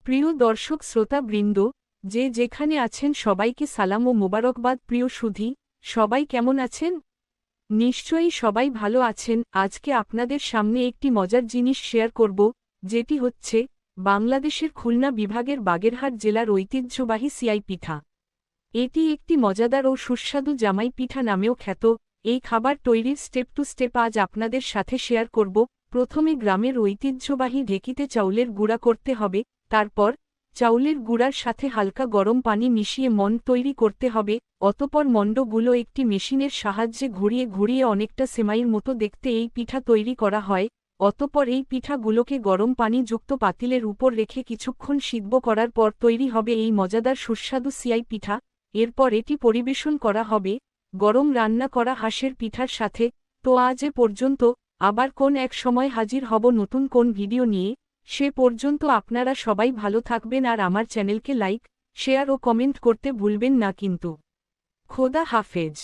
প্রিয় দর্শক শ্রোতাবৃন্দ, যে যেখানে আছেন সবাইকে সালাম ও মোবারকবাদ। প্রিয় সুধী, সবাই কেমন আছেন? নিশ্চয়ই সবাই ভালো আছেন। আজকে আপনাদের সামনে একটি মজার জিনিস শেয়ার করব, যেটি হচ্ছে বাংলাদেশের খুলনা বিভাগের বাগেরহাট জেলার ঐতিহ্যবাহী সিয়াই পিঠা। এটি একটি মজাদার ও সুস্বাদু জামাই পিঠা নামেও খ্যাত। এই খাবার তৈরির স্টেপ টু স্টেপ আজ আপনাদের সাথে শেয়ার করব। প্রথমে গ্রামের ঐতিহ্যবাহী ঢেঁকিতে চাউলের গুঁড়া করতে হবে, তারপর চাউলের গুঁড়ার সাথে হালকা গরম পানি মিশিয়ে মণ্ড তৈরি করতে হবে। অতপর মণ্ডগুলো একটি মেশিনের সাহায্যে ঘুরিয়ে ঘুরিয়ে অনেকটা সেমাইয়ের মতো দেখতে এই পিঠা তৈরি করা হয়। অতপর এই পিঠাগুলোকে গরম পানিযুক্ত পাতিলের উপর রেখে কিছুক্ষণ সিদ্ধ করার পর তৈরি হবে এই মজাদার সুস্বাদু সিয়াই পিঠা। এরপর এটি পরিবেশন করা হবে গরম রান্না করা হাঁসের পিঠার সাথে। তো আজ এ পর্যন্ত, আবার কোন এক সময় হাজির হব নতুন কোন ভিডিও নিয়ে। সে পর্যন্ত আপনারা সবাই ভালো থাকবেন আর আমার চ্যানেলকে লাইক, শেয়ার ও কমেন্ট করতে ভুলবেন না কিন্তু। খোদা হাফেজ।